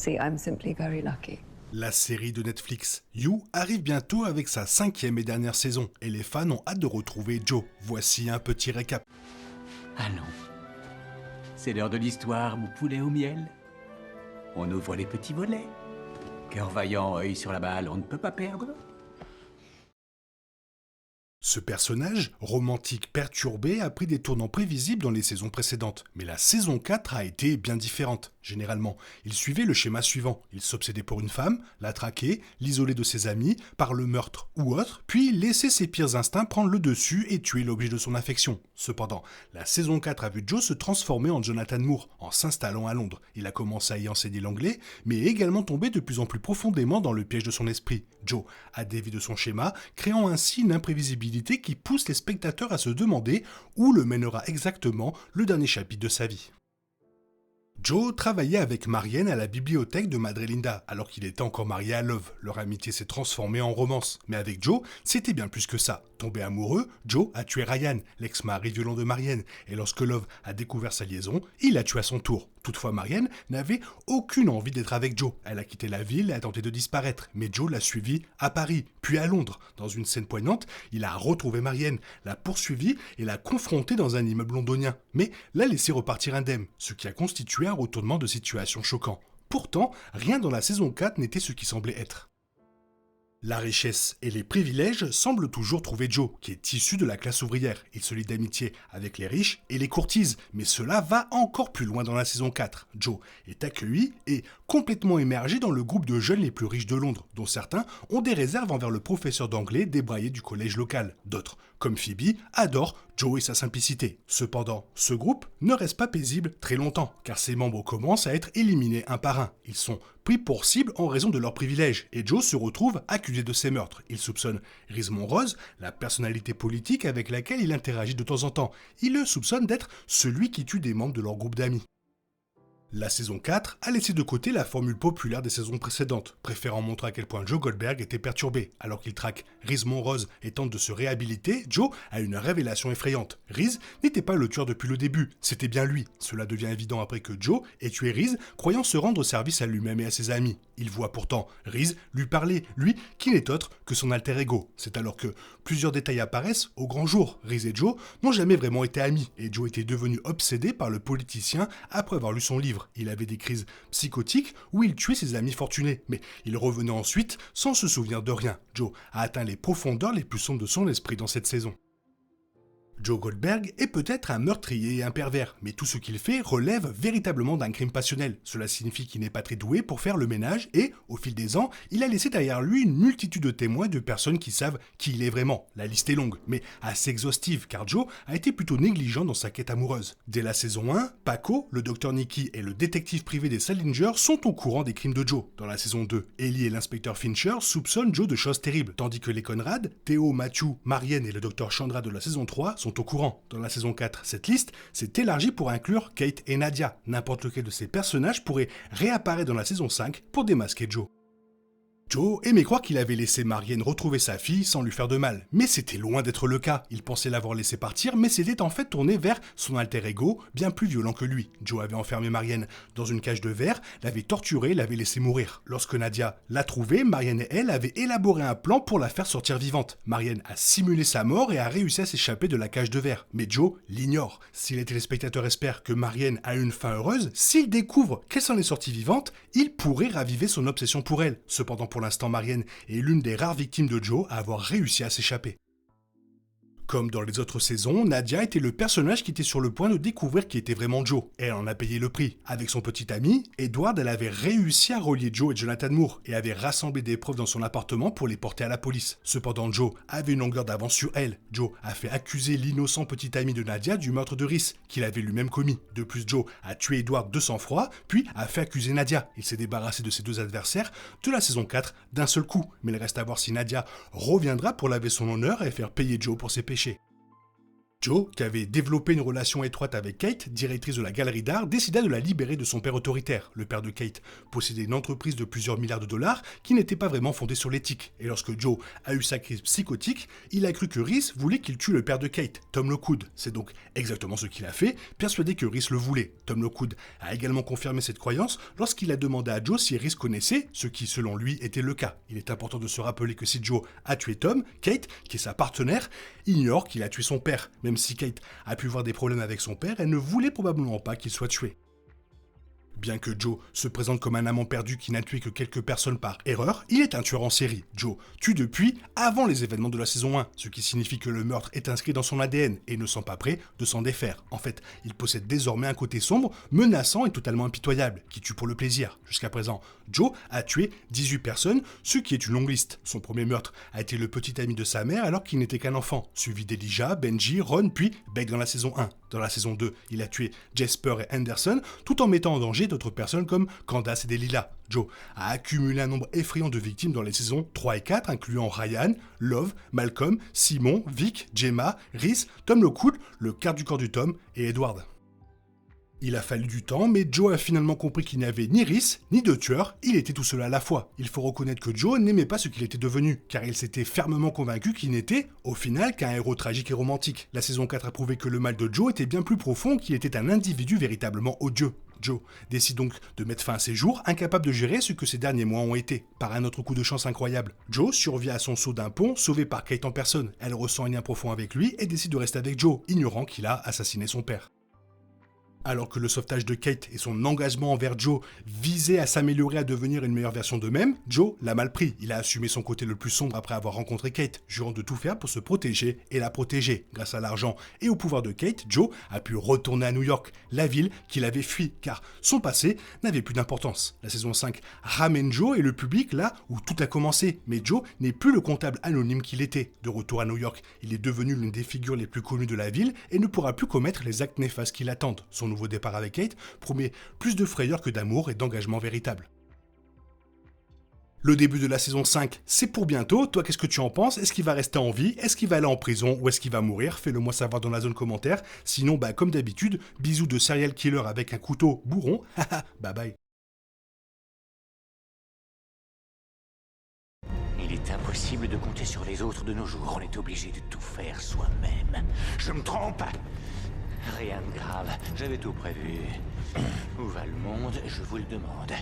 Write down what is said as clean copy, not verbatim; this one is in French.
See, I'm simply very lucky. La série de Netflix You arrive bientôt avec sa 5e et dernière saison et les fans ont hâte de retrouver Joe. Voici un petit récap. Allons. C'est l'heure de l'histoire, mon poulet au miel. On ouvre les petits volets. Cœur vaillant, œil sur la balle, on ne peut pas perdre. Ce personnage, romantique perturbé, a pris des tournants prévisibles dans les saisons précédentes. Mais la saison 4 a été bien différente. Généralement, il suivait le schéma suivant. Il s'obsédait pour une femme, la traquait, l'isolait de ses amis, par le meurtre ou autre, puis laissait ses pires instincts prendre le dessus et tuer l'objet de son affection. Cependant, la saison 4 a vu Joe se transformer en Jonathan Moore, en s'installant à Londres. Il a commencé à y enseigner l'anglais, mais également tombé de plus en plus profondément dans le piège de son esprit. Joe a dévié de son schéma, créant ainsi une imprévisibilité qui pousse les spectateurs à se demander où le mènera exactement le dernier chapitre de sa vie. Joe travaillait avec Marianne à la bibliothèque de Madre-Linda, alors qu'il était encore marié à Love. Leur amitié s'est transformée en romance. Mais avec Joe, c'était bien plus que ça. Tombé amoureux, Joe a tué Ryan, l'ex-mari violent de Marianne. Et lorsque Love a découvert sa liaison, il l'a tué à son tour. Toutefois, Marianne n'avait aucune envie d'être avec Joe. Elle a quitté la ville et a tenté de disparaître. Mais Joe l'a suivie à Paris, puis à Londres. Dans une scène poignante, il a retrouvé Marianne, l'a poursuivie et l'a confrontée dans un immeuble londonien. Mais l'a laissé repartir indemne, ce qui a constitué un retournement de situation choquant. Pourtant, rien dans la saison 4 n'était ce qui semblait être. La richesse et les privilèges semblent toujours trouver Joe, qui est issu de la classe ouvrière. Il se lie d'amitié avec les riches et les courtises, mais cela va encore plus loin dans la saison 4. Joe est accueilli et complètement émergé dans le groupe de jeunes les plus riches de Londres, dont certains ont des réserves envers le professeur d'anglais débraillé du collège local. D'autres, comme Phoebe, adorent Joe et sa simplicité. Cependant, ce groupe ne reste pas paisible très longtemps, car ses membres commencent à être éliminés un par un. Ils sont pris pour cible en raison de leurs privilèges, et Joe se retrouve accusé de ces meurtres. Il soupçonne Rhys Monrose, la personnalité politique avec laquelle il interagit de temps en temps. Il le soupçonne d'être celui qui tue des membres de leur groupe d'amis. La saison 4 a laissé de côté la formule populaire des saisons précédentes, préférant montrer à quel point Joe Goldberg était perturbé. Alors qu'il traque Rhys Monrose et tente de se réhabiliter, Joe a une révélation effrayante. Rhys n'était pas le tueur depuis le début, c'était bien lui. Cela devient évident après que Joe ait tué Rhys, croyant se rendre service à lui-même et à ses amis. Il voit pourtant Rhys lui parler, lui qui n'est autre que son alter ego. C'est alors que plusieurs détails apparaissent au grand jour. Rhys et Joe n'ont jamais vraiment été amis, et Joe était devenu obsédé par le politicien après avoir lu son livre. Il avait des crises psychotiques où il tuait ses amis fortunés, mais il revenait ensuite sans se souvenir de rien. Joe a atteint les profondeurs les plus sombres de son esprit dans cette saison. Joe Goldberg est peut-être un meurtrier et un pervers, mais tout ce qu'il fait relève véritablement d'un crime passionnel. Cela signifie qu'il n'est pas très doué pour faire le ménage et, au fil des ans, il a laissé derrière lui une multitude de témoins de personnes qui savent qui il est vraiment. La liste est longue, mais assez exhaustive, car Joe a été plutôt négligent dans sa quête amoureuse. Dès la saison 1, Paco, le docteur Nicky et le détective privé des Salinger sont au courant des crimes de Joe. Dans la saison 2, Ellie et l'inspecteur Fincher soupçonnent Joe de choses terribles, tandis que les Conrad, Theo, Matthew, Marianne et le docteur Chandra de la saison 3 sont au courant. Dans la saison 4, cette liste s'est élargie pour inclure Kate et Nadia. N'importe lequel de ces personnages pourrait réapparaître dans la saison 5 pour démasquer Joe. Joe aimait croire qu'il avait laissé Marianne retrouver sa fille sans lui faire de mal, mais c'était loin d'être le cas. Il pensait l'avoir laissé partir, mais s'était en fait tourné vers son alter ego, bien plus violent que lui. Joe avait enfermé Marianne dans une cage de verre, l'avait torturée, l'avait laissée mourir. Lorsque Nadia l'a trouvée, Marianne et elle avaient élaboré un plan pour la faire sortir vivante. Marianne a simulé sa mort et a réussi à s'échapper de la cage de verre. Mais Joe l'ignore. Si les téléspectateurs espèrent que Marianne a une fin heureuse, s'il découvre qu'elle s'en est sortie vivante, il pourrait raviver son obsession pour elle. Cependant, pour l'instant, Marianne est l'une des rares victimes de Joe à avoir réussi à s'échapper. Comme dans les autres saisons, Nadia était le personnage qui était sur le point de découvrir qui était vraiment Joe. Et elle en a payé le prix. Avec son petit ami, Edward, elle avait réussi à relier Joe et Jonathan Moore et avait rassemblé des preuves dans son appartement pour les porter à la police. Cependant, Joe avait une longueur d'avance sur elle. Joe a fait accuser l'innocent petit ami de Nadia du meurtre de Rhys, qu'il avait lui-même commis. De plus, Joe a tué Edward de sang-froid, puis a fait accuser Nadia. Il s'est débarrassé de ses deux adversaires de la saison 4 d'un seul coup. Mais il reste à voir si Nadia reviendra pour laver son honneur et faire payer Joe pour ses péchés. Joe, qui avait développé une relation étroite avec Kate, directrice de la galerie d'art, décida de la libérer de son père autoritaire. Le père de Kate possédait une entreprise de plusieurs milliards de dollars qui n'était pas vraiment fondée sur l'éthique. Et lorsque Joe a eu sa crise psychotique, il a cru que Rhys voulait qu'il tue le père de Kate, Tom Lockwood. C'est donc exactement ce qu'il a fait, persuadé que Rhys le voulait. Tom Lockwood a également confirmé cette croyance lorsqu'il a demandé à Joe si Rhys connaissait, ce qui selon lui était le cas. Il est important de se rappeler que si Joe a tué Tom, Kate, qui est sa partenaire, ignore qu'il a tué son père. Même si Kate a pu voir des problèmes avec son père, elle ne voulait probablement pas qu'il soit tué. Bien que Joe se présente comme un amant perdu qui n'a tué que quelques personnes par erreur, il est un tueur en série. Joe tue depuis avant les événements de la saison 1, ce qui signifie que le meurtre est inscrit dans son ADN et ne sent pas prêt de s'en défaire. En fait, il possède désormais un côté sombre, menaçant et totalement impitoyable, qui tue pour le plaisir. Jusqu'à présent, Joe a tué 18 personnes, ce qui est une longue liste. Son premier meurtre a été le petit ami de sa mère alors qu'il n'était qu'un enfant, suivi d'Elijah, Benji, Ron, puis Beck dans la saison 1. Dans la saison 2, il a tué Jasper et Anderson, tout en mettant en danger d'autres personnes comme Candace et Delilah. Joe a accumulé un nombre effrayant de victimes dans les saisons 3 et 4, incluant Ryan, Love, Malcolm, Simon, Vic, Gemma, Rhys, Tom Lockwood, le quart du corps du Tom et Edward. Il a fallu du temps, mais Joe a finalement compris qu'il n'y avait ni Rhys, ni de tueur, il était tout seul à la fois. Il faut reconnaître que Joe n'aimait pas ce qu'il était devenu, car il s'était fermement convaincu qu'il n'était, au final, qu'un héros tragique et romantique. La saison 4 a prouvé que le mal de Joe était bien plus profond, qu'il était un individu véritablement odieux. Joe décide donc de mettre fin à ses jours, incapable de gérer ce que ces derniers mois ont été. Par un autre coup de chance incroyable, Joe survit à son saut d'un pont, sauvé par Kate en personne. Elle ressent un lien profond avec lui et décide de rester avec Joe, ignorant qu'il a assassiné son père. Alors que le sauvetage de Kate et son engagement envers Joe visaient à s'améliorer à devenir une meilleure version d'eux-mêmes, Joe l'a mal pris. Il a assumé son côté le plus sombre après avoir rencontré Kate, jurant de tout faire pour se protéger et la protéger. Grâce à l'argent et au pouvoir de Kate, Joe a pu retourner à New York, la ville qu'il avait fui, car son passé n'avait plus d'importance. La saison 5 ramène Joe et le public là où tout a commencé, mais Joe n'est plus le comptable anonyme qu'il était. De retour à New York, il est devenu l'une des figures les plus connues de la ville et ne pourra plus commettre les actes néfastes qui l'attendent. Son nouveau départ avec Kate promet plus de frayeur que d'amour et d'engagement véritable. Le début de la saison 5, c'est pour bientôt. Toi, qu'est-ce que tu en penses? Est-ce qu'il va rester en vie? Est-ce qu'il va aller en prison? Ou est-ce qu'il va mourir? Fais-le moi savoir dans la zone commentaire. Sinon, comme d'habitude, bisous de serial killer avec un couteau bourron. Bye bye. Il est impossible de compter sur les autres de nos jours. On est obligé de tout faire soi-même. Je me trompe? Rien de grave, j'avais tout prévu. Où va le monde, je vous le demande.